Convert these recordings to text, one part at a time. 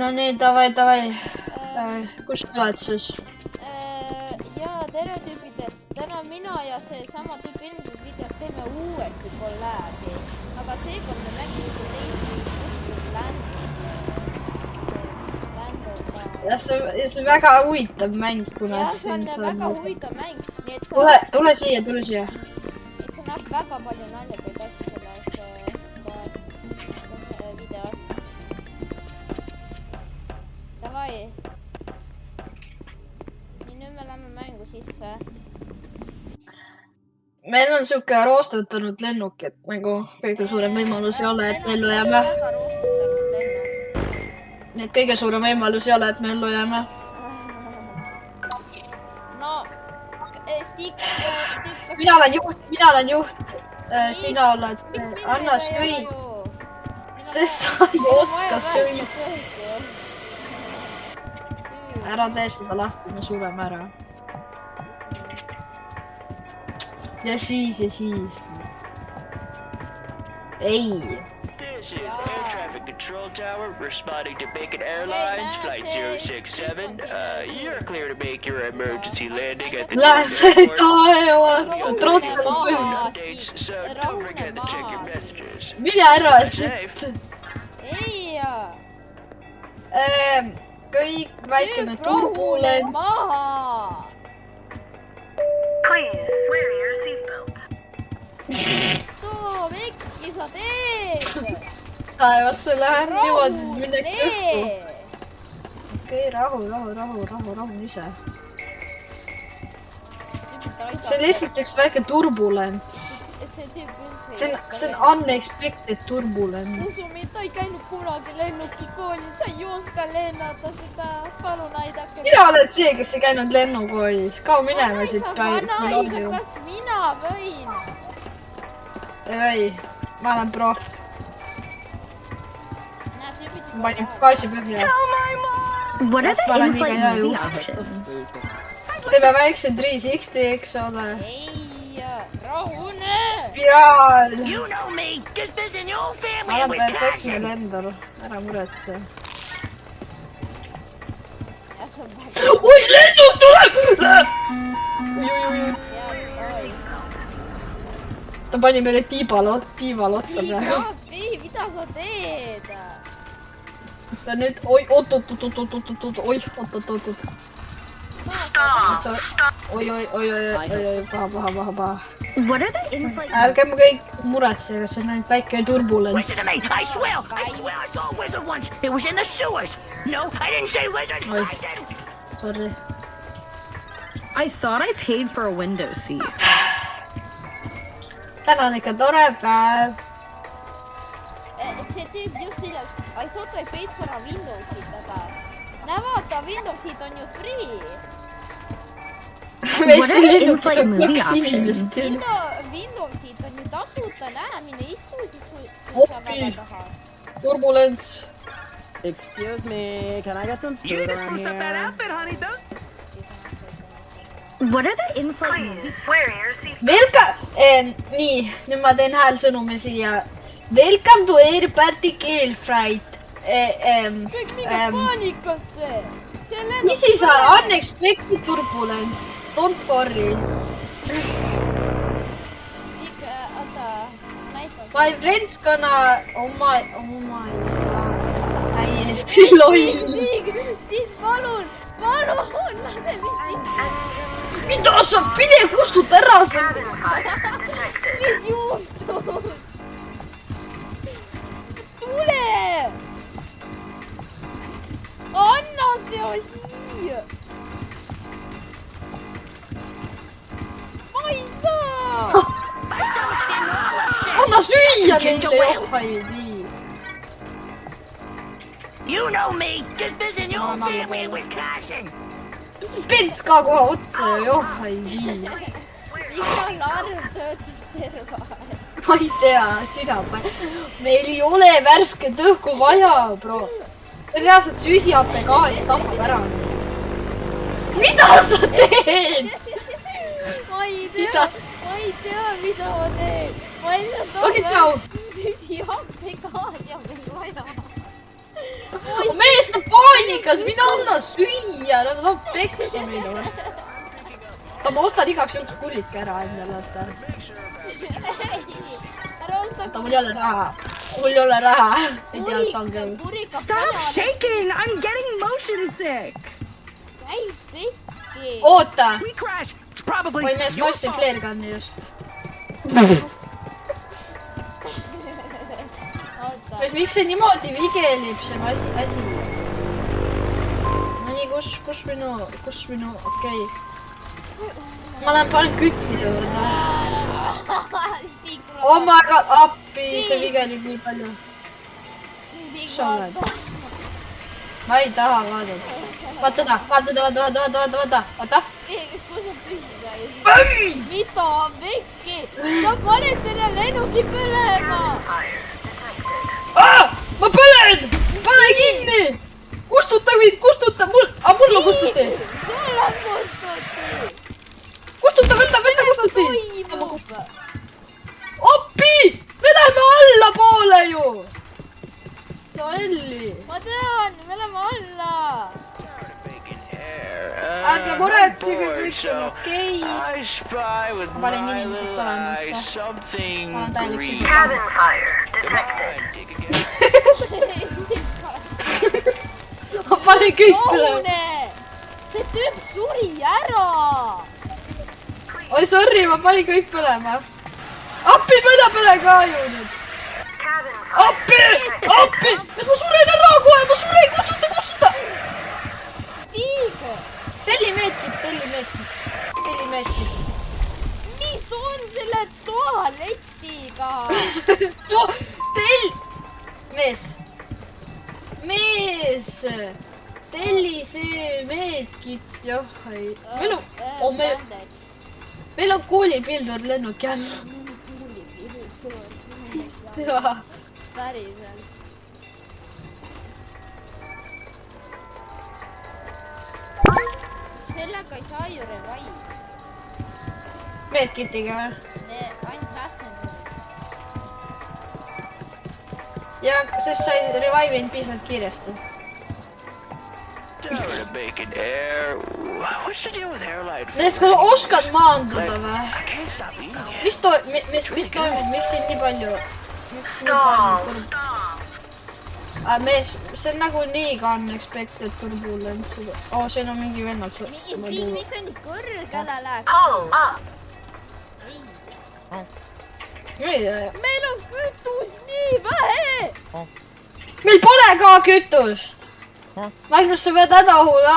no nii, davai. Kus sa oled siis? Jaa, tere tüübid. Täna mina ja see sama tüüp eelmises videos teeme uuesti kolläbi. Aga seekord me mängime teisi Ja see on väga huvitav mäng, kuna jah, see on väga huvitav mäng. Tule siia. Et sa näed väga palju naljakaid asju selles videos. Davai. Nii, nüüd me lähme mängu sisse. Meil on siuke roostutanud lennuk, et nagu kõige suurem võimalus ei ole, et me ellu jääme. Nii et kõige suurem võimalus ei ole, et me ellu jääme. No, Stig, mina olen juht. Sina oled, anna sõi. Sest sa ei oska sõi. Ära tee seda lahti, me sureme ära. Ja siis. Ei. This is Air Traffic Control Tower, responding to Bacon Airlines, Flight 067. You're clear to make your emergency landing at the Lähme taevasse, trottel updates, so don't forget to check your messages. Mine ära siit. ei! Kõik väikene turbulent. Maha! Please wear your seatbelt. Too, mikki sa teed? Taevasse lähen niimoodi, et minneks õhku. tee! Okei, rahu ise. See on lihtsalt üks väike turbulents. See tüüp üldse See on unexpected turbulent. usu mind, ta ei käinud kunagi lennukikoolis, ta ei oska lennata seda, palun aidake. Mina oled see, kes ei käinud lennukoolis. Kao minema siit kas mina võin? Ei, ma olen prof. Näed, tüübid Ma panin gaasi põhja. What are the Well, I think I in-flight know. movie options? Teeme väikse 360, eks ole. ei, rahune! Spiraal. You know me, just visiting your Ma family in olen perfektne Wisconsin. lendar. Ära muretse. Ja see on väga Oi, lennuk tuleb! Oi. Ta pani meile tiival otsa praegu. Tiigrapi, mida sa teed? Ta nüüd, oot. Oi, paha. What are the in-flight? Ärge mu kõik muretsege, see on ainult väike turbulents. Listen to me. I swear I saw a wizard once. It was in the sewers. No, I didn't say lizard. Oi. I said... Sorry. I thought I paid for a window seat. Täna on ikka tore päev. See tüüp just hiljem. I thought I paid for a Windowsit, aga näe vaata, Windowsit on ju free. Meisse lennukis on 2 inimest. Windowsit on ju tasuta, näe, mine istu siis kui sa Hopi. väga tahad. Turbulents. Excuse me, can I get some You food need to around spruce up that here? outfit, honey. Those What are the in-flight movies? Wear your seatbelt. Welcome, nii, nüüd ma teen häälsõnumi siia. Welcome to Air Baltic Flight. Kõik mingi paanikasse. This is an unexpected turbulence. Don't worry. Oota, näita. My friends gonna, oh my god. Täiesti loll. Siis palun, lase mind siit. Mida sa pide kustuta ära see? Mis juhtus? Tule! Anna see asi! Ma ei saa! Anna süüa neile johhaidi. You know me, just visiting your family in Wisconsin. Pents ka kohe otsa ja johhaidi. Mida larv töötis terve aeg? Ma ei tea, sina pane. Meil ei ole värsket õhku vaja, bro. Reaalselt süsihappegaas tapab ära. Mida sa teed? Ma ei tea, mida ma teen. Ma lihtsalt Okei, tšau. süsihappegaas ja meil vaja. mees on paanikas, mine anna süüa, nad tahab peksa minu vastu. Ma ostan igaks juhuks pulika ära endale, vaata. ära osta Mul ei ole raha. Mul ei ole raha. Ei tea, et on küll. Stop shaking! I'm getting motion sick! käi pekki. Oota. We crash. It's probably Oi mees, ma your ostsin fault. flaregun'i just. oota. Miks see niimoodi vigelib, see asi? No nii, kus minu, okei. Ma lähen panen kütsi juurde. Oh my god, appi, see vigelib nii palju. Sa oled? Ma ei taha vaadata. Vaat seda, vaata. kus sa püsi sai? mida pekki? sa paned selle lennuki põlema. Ma põlen! Pane kinni! Kustuta mind, mul on kustuti. sul on kustuti. Kustuta, võta kustuti. toimub? Appi! Vedame allapoole ju! Elli! ma tean, me oleme alla. Ärge muretsege, kõik on okei. I spy with my Panen inimesed little põlema, eyes mitte. something Ma olen täielik green. süda. Cabin fire detected. Ma panen kõik põlema. Ohune! see tüüp suri ära. Oi, sorry, ma panin kõik põlema. Appi, mina põlen ka ju nüüd. Cabin Appi! Appi! Kas ma suren ära kohe? Ma suren, kustuta! Tiig, Telli meetkit. mis on selle tualetiga? Mees! Telli see meetkit, jah, ei. Meil on koolipildur lennuki all. Jaa. päriselt. sellega ei saa ju revive. Meetkitiga või? ainult asendada. Ja, sest sa ei revive'inud piisavalt kiiresti. Tower to bacon air. What's the deal with airline? Mees, kas sa oskad maanduda või? I can't stop eating it. Mis toimub? Miks siin nii palju? Mees, see on nagu nii ka unexpected turbulence. Oh, siin on mingi vennad. miks sa nii kõrgele läheb? Ei tea. meil on kütust nii vähe. Meil pole ka kütust. Magnus, sa pead hädahuule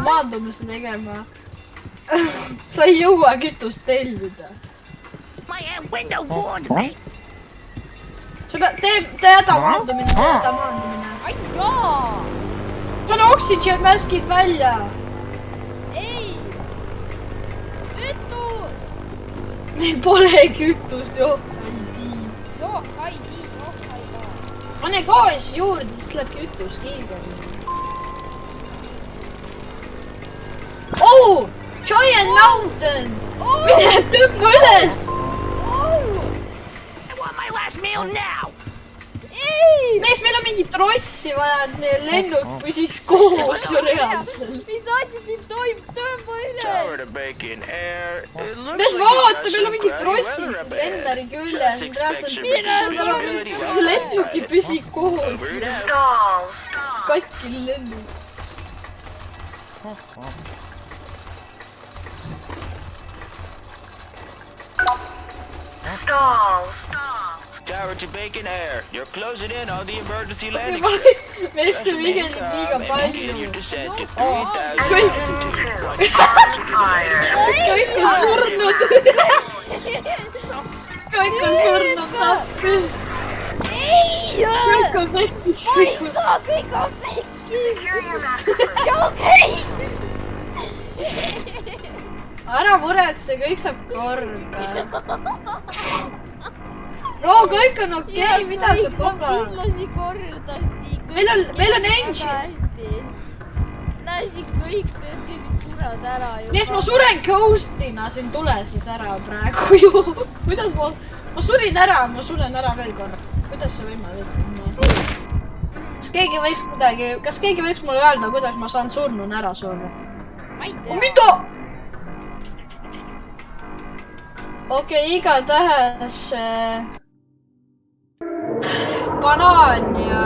maandumise tegema. Sa ei jõua kütust tellida. My window warned me. Sa pead, tee hädamaandumine, ai jaa. pane oxygen maskid välja. ei. kütus. Meil pole kütust, joh. Johhaidi. Pane gaas juurde, siis läheb kütus kiiremini. Oh! Giant mountain! Mine tõmba üles! I want my last meal now. Mees, meil on mingit rossi vaja, et meie lennuk püsiks koos ju reaalselt. mis asi siin toimub, tõmba üle. Tower to bacon air. Mees, vaata, meil on mingid rossid siin Lennari küljes. Reaalselt see lennuk ei püsi koos. Katki lennuk. Tower to bacon air. You're closing in on the emergency landing. Mees, see vigelib liiga palju. Your descent to Oh, 3,000 kõik on surnud. Kõik on surnud tappi. Kõik on pekkis. kõik on pekki. okei. Ära muretse, kõik saab korda. Bro, kõik on okei, mida sa pagad? lasi kordasti. Meil on engine. lasi kõik tüübid surevad ära juba. Mees, ma suren ghostina siin tuleses ära praegu ju. Kuidas ma surin ära veel korra. Kuidas see võimalik on? Kas keegi võiks mulle öelda, kuidas ma saan surnuna ära surra? Ma ei tea. Mida? Okei, igatahes banaan ja